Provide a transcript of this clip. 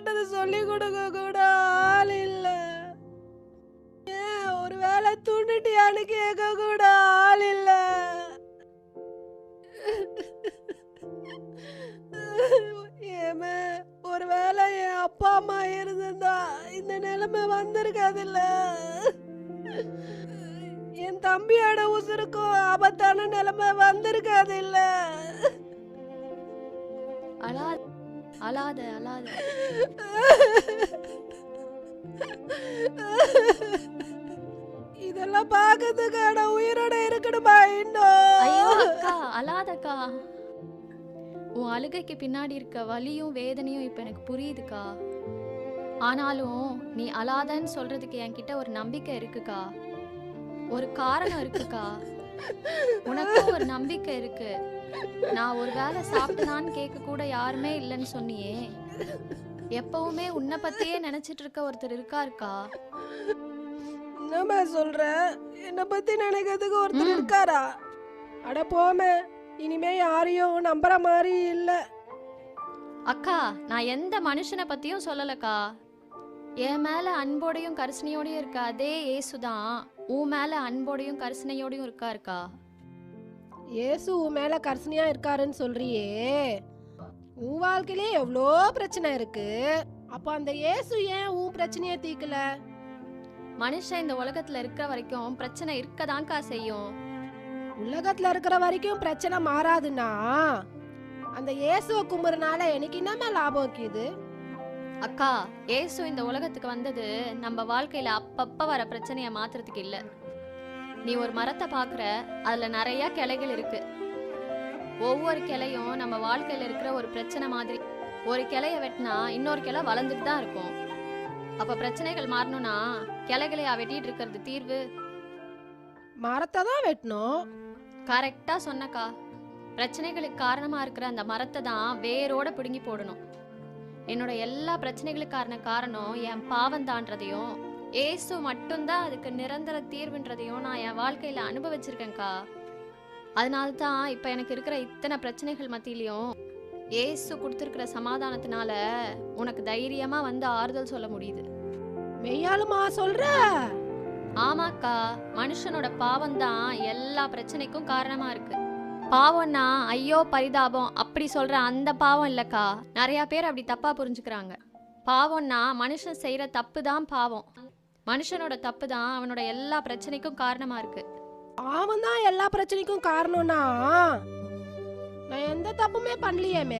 கெட்டது சொல்லி கொடுக்க கூட ஆள் இல்ல. ஏன் ஒரு வேளை துண்டுட்டியான்னு கேட்க கூட ஆள் இல்ல. ஏமே ஒருவேளை என் அப்பா அம்மா இருந்திருந்தா இந்த நிலைமை வந்திருக்காதுல்ல. என் தம்பியோட உசுருக்கும் ஆபத்தான நிலைமை வந்திருக்காது இல்ல. அழாத அழாத அழாத. இதெல்லாம் பார்க்கறதுக்கான உயிரோட இருக்கணுமா ஐயோ இன்னும்? அக்கா அழாதக்கா. உன் அழுகைக்கு பின்னாடி இருக்க வலியும் வேதனையும் இப்ப எனக்கு புரியுதுக்கா. ஆனாலும் நீ அழாதன்னு சொல்றதுக்கு என்கிட்ட ஒரு நம்பிக்கை இருக்குக்கா, ஒரு காரணம் இருக்குக்கா. உனக்கும் ஒரு நம்பிக்கை இருக்கு. நான் ஒரு வேளை சாப்பிட்டனான்னு கேட்க கூட யாருமே இல்லைன்னு சொன்னியே. எப்பவுமே உன்னை பத்தியே நினைச்சிட்டு இருக்க ஒருத்தர் இருக்காருக்கா. என்னம்மா சொல்ற? என்னை பத்தி நினைக்கிறதுக்கு ஒருத்தர் ம். இருக்காரா? அட போமே, இனிமே யாரையும் நம்புற மாதிரி இல்ல. அக்கா நான் எந்த மனுஷனை பத்தியும் சொல்லலக்கா. என் மேல அன்போடையும் கரிசனையோடையும் இருக்க அதே இயேசுதான் உன் மேல அன்போடையும் கரிசனையோடையும் இருக்காருக்கா. இயேசு உன் மேல கரிசனையா இருக்காருன்னு சொல்றியே, உன் வாழ்க்கையிலே எவ்வளோ பிரச்சனை இருக்கு. அப்ப அந்த இயேசு ஏன் உன் பிரச்சனையை தீர்க்கல? மனுஷன் இந்த உலகத்துல இருக்கிற வரைக்கும் பிரச்சனை இருக்கதான்க்கா செய்யும். உலகத்துல இருக்கிற வரைக்கும் பிரச்சனை மாறாதுன்னா அந்த இயேசுவை கும்புறனால எனக்கு என்னமா லாபம் இருக்குது? அக்கா இயேசு இந்த உலகத்துக்கு வந்தது நம்ம வாழ்க்கையில அப்பப்ப வர பிரச்சனைய மாத்துறதுக்கு இல்ல. நீ ஒரு மரத்தை பாக்குற, அதுல நிறைய கிளைகள் இருக்கு. ஒவ்வொரு கிளையும் நம்ம வாழ்க்கையில இருக்கிற ஒரு பிரச்சனை மாதிரி. ஒரு கிளைய வெட்டினா இன்னொரு கிளை வளர்ந்துட்டு தான் இருக்கும். அப்ப பிரச்சனைகள் மாறணும்னா கிளைகளையா வெட்டிட்டு இருக்கிறது தீர்வு? மரத்தை தான் வெட்டணும். கரெக்டா சொன்னக்கா. பிரச்சனைகளுக்கு காரணமா இருக்கிற அந்த மரத்தை தான் வேரோட பிடுங்கி போடணும். என்னோட எல்லா பிரச்சனைகளுக்கான காரணம் என் பாவம் தான்றதையும் ஏசு மட்டும்தான் அதுக்கு நிரந்தர தீர்வுன்றதையும் நான் என் வாழ்க்கையில அனுபவிச்சிருக்கேன்க்கா. அதனால தான் இப்ப எனக்கு இருக்கிற இத்தனை பிரச்சனைகள் மத்தியிலையும் ஏசு கொடுத்துருக்கிற சமாதானத்தினால உனக்கு தைரியமா வந்து ஆறுதல் சொல்ல முடியுது. மெய்யாலுமா சொல்ற? ஆமாக்கா, மனுஷனோட பாவம் தான் எல்லா பிரச்சனைக்கும் காரணமா இருக்கு. பாவம்னா ஐயோ பரிதாபம் அப்படி சொல்ற அந்த பாவம் இல்லக்கா. நிறைய பேர் அப்படி தப்பா புரிஞ்சுக்கிறாங்க. பாவம்னா மனுஷன் செய்யற தப்பு தான் பாவம். மனுஷனோட தப்பு தான் அவனோட எல்லா பிரச்சனைக்கும் காரணமா இருக்கு. அவன் தான் எல்லா பிரச்சனைக்கும் காரணம்னா நான் எந்த தப்புமே பண்ணலையே.